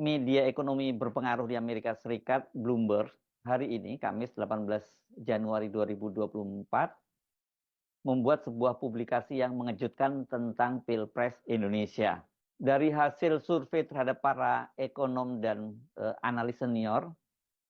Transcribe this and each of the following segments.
media ekonomi berpengaruh di Amerika Serikat, Bloomberg, hari ini, Kamis 18 Januari 2024, membuat sebuah publikasi yang mengejutkan tentang Pilpres Indonesia. Dari hasil survei terhadap para ekonom dan analis senior,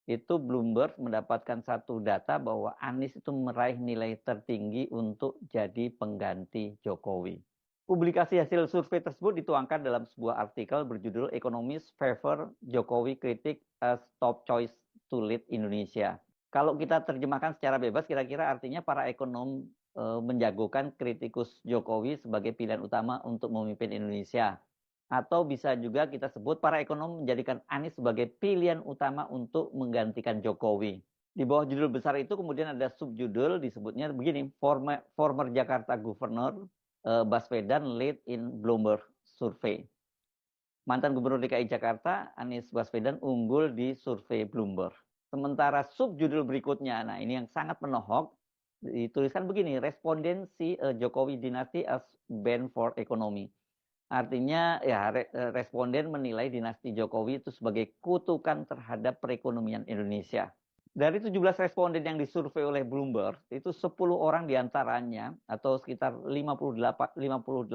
itu Bloomberg mendapatkan satu data bahwa Anies itu meraih nilai tertinggi untuk jadi pengganti Jokowi. Publikasi hasil survei tersebut dituangkan dalam sebuah artikel berjudul Economists Favor Jokowi Critic as Top Choice to Lead Indonesia. Kalau kita terjemahkan secara bebas, kira-kira artinya para ekonom menjagokan kritikus Jokowi sebagai pilihan utama untuk memimpin Indonesia. Atau bisa juga kita sebut para ekonom menjadikan Anies sebagai pilihan utama untuk menggantikan Jokowi. Di bawah judul besar itu kemudian ada subjudul disebutnya begini, former Jakarta Governor Baswedan lead in Bloomberg Survey. Mantan Gubernur DKI Jakarta Anies Baswedan unggul di survei Bloomberg. Sementara subjudul berikutnya, nah ini yang sangat menohok, dituliskan begini, respondensi Jokowi Dynasty as bane for economy. Artinya ya responden menilai dinasti Jokowi itu sebagai kutukan terhadap perekonomian Indonesia. Dari 17 responden yang disurvei oleh Bloomberg, itu 10 orang diantaranya atau sekitar 58,8%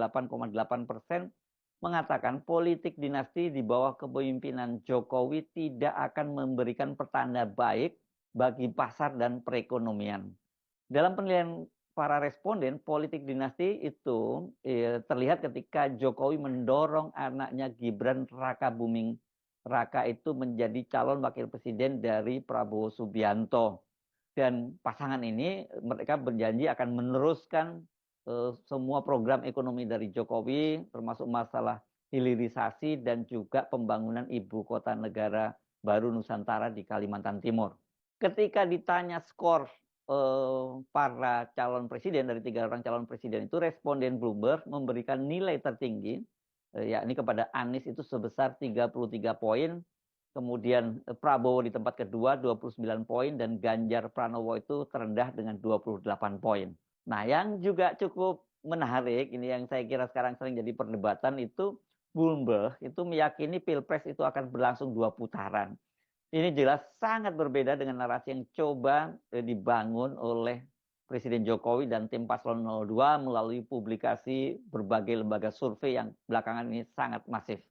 mengatakan politik dinasti di bawah kepemimpinan Jokowi tidak akan memberikan pertanda baik bagi pasar dan perekonomian. Dalam penilaian para responden, politik dinasti itu terlihat ketika Jokowi mendorong anaknya Gibran Raka Buming Raka itu menjadi calon wakil presiden dari Prabowo Subianto. Dan pasangan ini mereka berjanji akan meneruskan semua program ekonomi dari Jokowi, termasuk masalah hilirisasi dan juga pembangunan ibu kota negara baru Nusantara di Kalimantan Timur. Ketika ditanya skor para calon presiden dari 3 orang calon presiden itu, responden Bloomberg memberikan nilai tertinggi yakni kepada Anies itu sebesar 33 poin, kemudian Prabowo di tempat kedua 29 poin, dan Ganjar Pranowo itu terendah dengan 28 poin. Nah, yang juga cukup menarik, ini yang saya kira sekarang sering jadi perdebatan, itu Bloomberg itu meyakini Pilpres itu akan berlangsung 2 putaran. Ini jelas sangat berbeda dengan narasi yang coba dibangun oleh Presiden Jokowi dan tim Paslon 02 melalui publikasi berbagai lembaga survei yang belakangan ini sangat masif.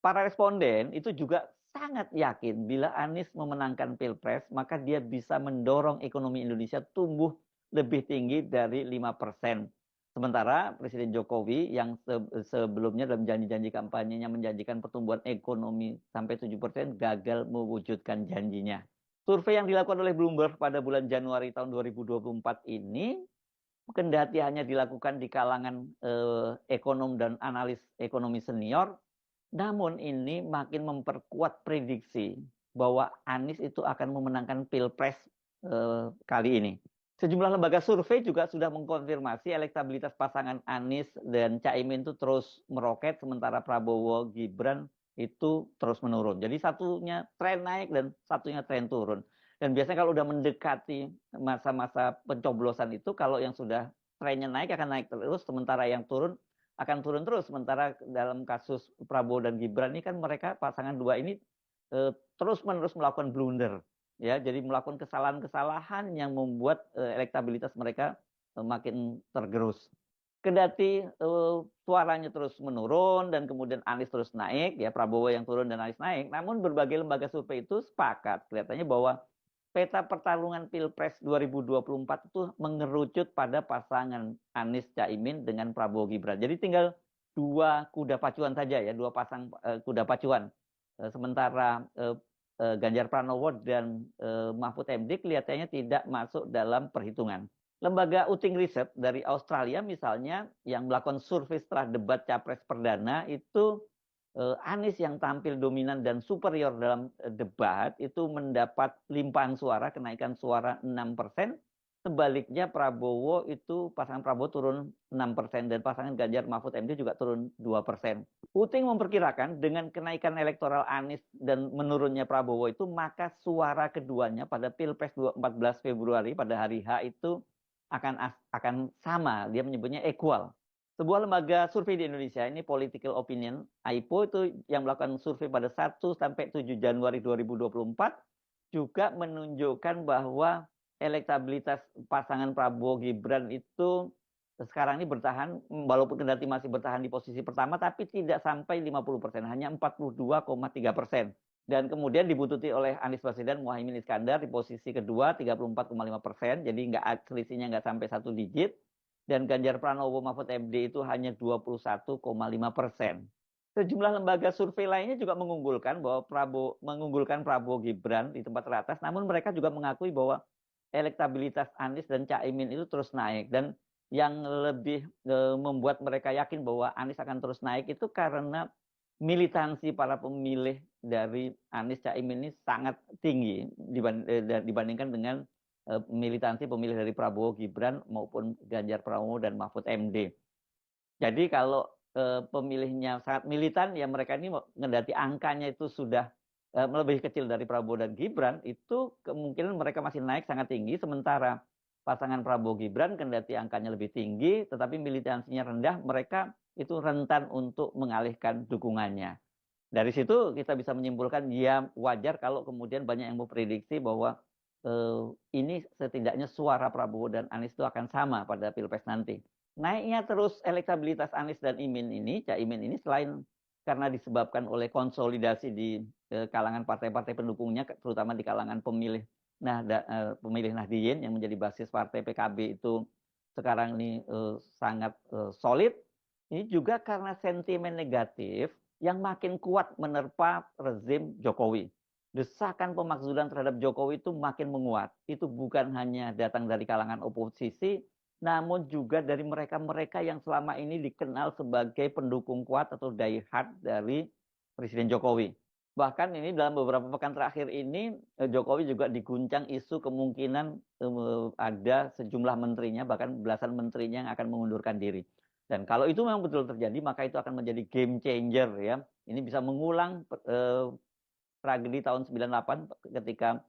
Para responden itu juga sangat yakin bila Anies memenangkan Pilpres, maka dia bisa mendorong ekonomi Indonesia tumbuh lebih tinggi dari 5%. Sementara Presiden Jokowi yang sebelumnya dalam janji-janji kampanyenya menjanjikan pertumbuhan ekonomi sampai 7%, gagal mewujudkan janjinya. Survei yang dilakukan oleh Bloomberg pada bulan Januari tahun 2024 ini, kendati hanya dilakukan di kalangan ekonom dan analis ekonomi senior, namun ini makin memperkuat prediksi bahwa Anies itu akan memenangkan Pilpres kali ini. Sejumlah lembaga survei juga sudah mengkonfirmasi elektabilitas pasangan Anies dan Caimin itu terus meroket, sementara Prabowo Gibran itu terus menurun. Jadi satunya tren naik dan satunya tren turun. Dan biasanya kalau udah mendekati masa-masa pencoblosan itu, kalau yang sudah trennya naik akan naik terus, sementara yang turun akan turun terus. Sementara dalam kasus Prabowo dan Gibran ini kan mereka pasangan dua ini terus-menerus melakukan blunder. Ya, jadi melakukan kesalahan-kesalahan yang membuat elektabilitas mereka makin tergerus. Kendati suaranya terus menurun dan kemudian Anies terus naik, ya Prabowo yang turun dan Anies naik, namun berbagai lembaga survei itu sepakat kelihatannya bahwa peta pertarungan Pilpres 2024 itu mengerucut pada pasangan Anies Caimin dengan Prabowo Gibran. Jadi tinggal 2 kuda pacuan saja ya, 2 pasang kuda pacuan. Sementara Ganjar Pranowo dan Mahfud MD kelihatannya tidak masuk dalam perhitungan. Lembaga Uting Research dari Australia misalnya yang melakukan survei setelah debat Capres Perdana itu Anies yang tampil dominan dan superior dalam debat itu mendapat limpahan suara, kenaikan suara 6%. Sebaliknya Prabowo itu, pasangan Prabowo turun 6% dan pasangan Ganjar Mahfud MD juga turun 2%. Uting memperkirakan dengan kenaikan elektoral Anies dan menurunnya Prabowo itu, maka suara keduanya pada Pilpres 14 Februari pada hari H itu akan sama, dia menyebutnya equal. Sebuah lembaga survei di Indonesia, ini Political Opinion, AIPO, itu yang melakukan survei pada 1 sampai 7 Januari 2024, juga menunjukkan bahwa elektabilitas pasangan Prabowo Gibran itu sekarang ini bertahan, walaupun kendati masih bertahan di posisi pertama, tapi tidak sampai 50%, hanya 42,3%. Dan kemudian dibututi oleh Anies Baswedan, Muhaimin Iskandar di posisi kedua 34,5%, jadi selisihnya nggak sampai 1 digit. Dan Ganjar Pranowo Mahfud MD itu hanya 21,5%. Sejumlah lembaga survei lainnya juga mengunggulkan Prabowo Gibran di tempat teratas, namun mereka juga mengakui bahwa elektabilitas Anies dan Caimin itu terus naik. Dan yang lebih membuat mereka yakin bahwa Anies akan terus naik itu karena militansi para pemilih dari Anies Caimin ini sangat tinggi dibandingkan dengan militansi pemilih dari Prabowo Gibran maupun Ganjar Pranowo dan Mahfud MD. Jadi kalau pemilihnya sangat militan, ya mereka ini mengendati angkanya itu sudah lebih kecil dari Prabowo dan Gibran, itu kemungkinan mereka masih naik sangat tinggi, sementara pasangan Prabowo Gibran kendati angkanya lebih tinggi, tetapi militansinya rendah, mereka itu rentan untuk mengalihkan dukungannya. Dari situ kita bisa menyimpulkan ya wajar kalau kemudian banyak yang memprediksi bahwa ini setidaknya suara Prabowo dan Anies itu akan sama pada Pilpres nanti. Naiknya terus elektabilitas Anies dan Caimin ini selain karena disebabkan oleh konsolidasi di kalangan partai-partai pendukungnya, terutama di kalangan pemilih pemilih Nahdliyin yang menjadi basis partai PKB itu sekarang ini sangat solid. Ini juga karena sentimen negatif yang makin kuat menerpa rezim Jokowi. Desakan pemakzulan terhadap Jokowi itu makin menguat. Itu bukan hanya datang dari kalangan oposisi, namun juga dari mereka-mereka yang selama ini dikenal sebagai pendukung kuat atau die-hard dari Presiden Jokowi. Bahkan ini dalam beberapa pekan terakhir ini, Jokowi juga diguncang isu kemungkinan ada sejumlah menterinya, bahkan belasan menterinya yang akan mengundurkan diri. Dan kalau itu memang betul terjadi, maka itu akan menjadi game changer ya. Ini bisa mengulang tragedi tahun 98 ketika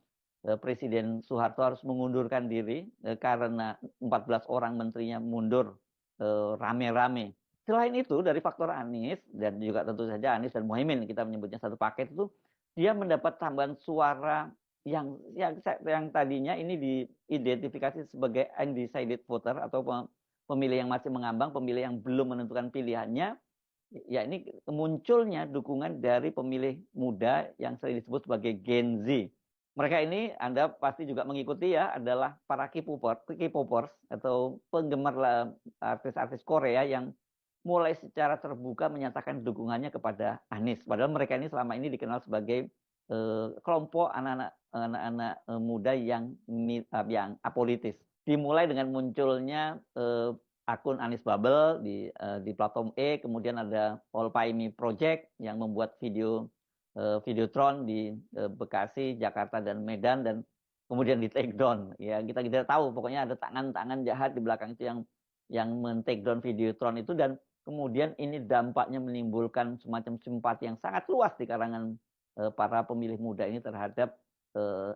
Presiden Soeharto harus mengundurkan diri karena 14 orang menterinya mundur rame-rame. Selain itu dari faktor Anies dan juga tentu saja Anies dan Muhaimin, kita menyebutnya satu paket itu, dia mendapat tambahan suara yang tadinya ini diidentifikasi sebagai undecided voter atau pemilih yang masih mengambang, pemilih yang belum menentukan pilihannya. Ya ini munculnya dukungan dari pemilih muda yang sering disebut sebagai Gen Z. Mereka ini Anda pasti juga mengikuti ya, adalah para K-popers atau penggemar artis-artis Korea yang mulai secara terbuka menyatakan dukungannya kepada Anies. Padahal mereka ini selama ini dikenal sebagai kelompok anak-anak muda yang apolitis. Dimulai dengan munculnya akun Anies Bubble di platform kemudian ada Polpaimi Project yang membuat videotron di Bekasi, Jakarta dan Medan, dan kemudian di take down. Ya kita tidak tahu, pokoknya ada tangan-tangan jahat di belakang itu yang men-take down videotron itu, dan kemudian ini dampaknya menimbulkan semacam simpati yang sangat luas di kalangan para pemilih muda ini terhadap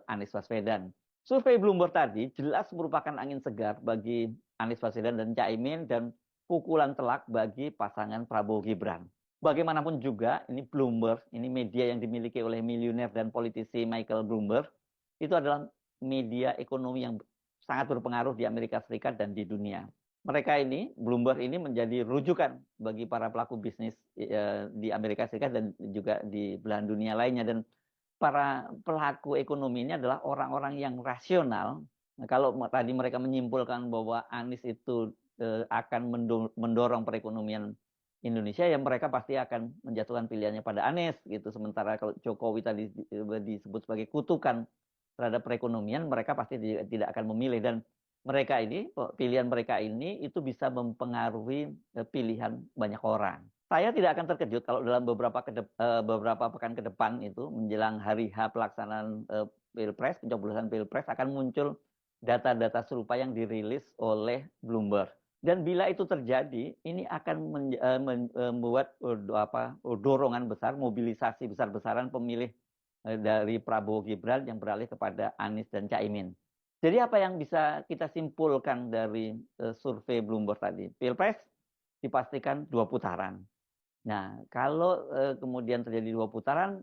Anies Baswedan. Survei Bloomberg tadi jelas merupakan angin segar bagi Anies Baswedan dan Caimin dan pukulan telak bagi pasangan Prabowo Gibran. Bagaimanapun juga, ini Bloomberg, ini media yang dimiliki oleh miliuner dan politisi Michael Bloomberg, itu adalah media ekonomi yang sangat berpengaruh di Amerika Serikat dan di dunia. Mereka ini, Bloomberg ini menjadi rujukan bagi para pelaku bisnis di Amerika Serikat dan juga di belahan dunia lainnya. Dan para pelaku ekonomi ini adalah orang-orang yang rasional. Nah, kalau tadi mereka menyimpulkan bahwa Anies itu akan mendorong perekonomian Indonesia, ya mereka pasti akan menjatuhkan pilihannya pada Anies gitu. Sementara kalau Jokowi tadi disebut sebagai kutukan terhadap perekonomian, mereka pasti tidak akan memilih. Dan pilihan mereka ini itu bisa mempengaruhi pilihan banyak orang. Saya tidak akan terkejut kalau dalam beberapa pekan ke depan itu menjelang hari H pelaksanaan Pilpres, pencoblosan Pilpres, akan muncul data-data serupa yang dirilis oleh Bloomberg. Dan bila itu terjadi, ini akan membuat dorongan besar, mobilisasi besar-besaran pemilih dari Prabowo Gibran yang beralih kepada Anies dan Caimin. Jadi apa yang bisa kita simpulkan dari survei Bloomberg tadi? Pilpres dipastikan 2 putaran. Nah, kalau kemudian terjadi 2 putaran,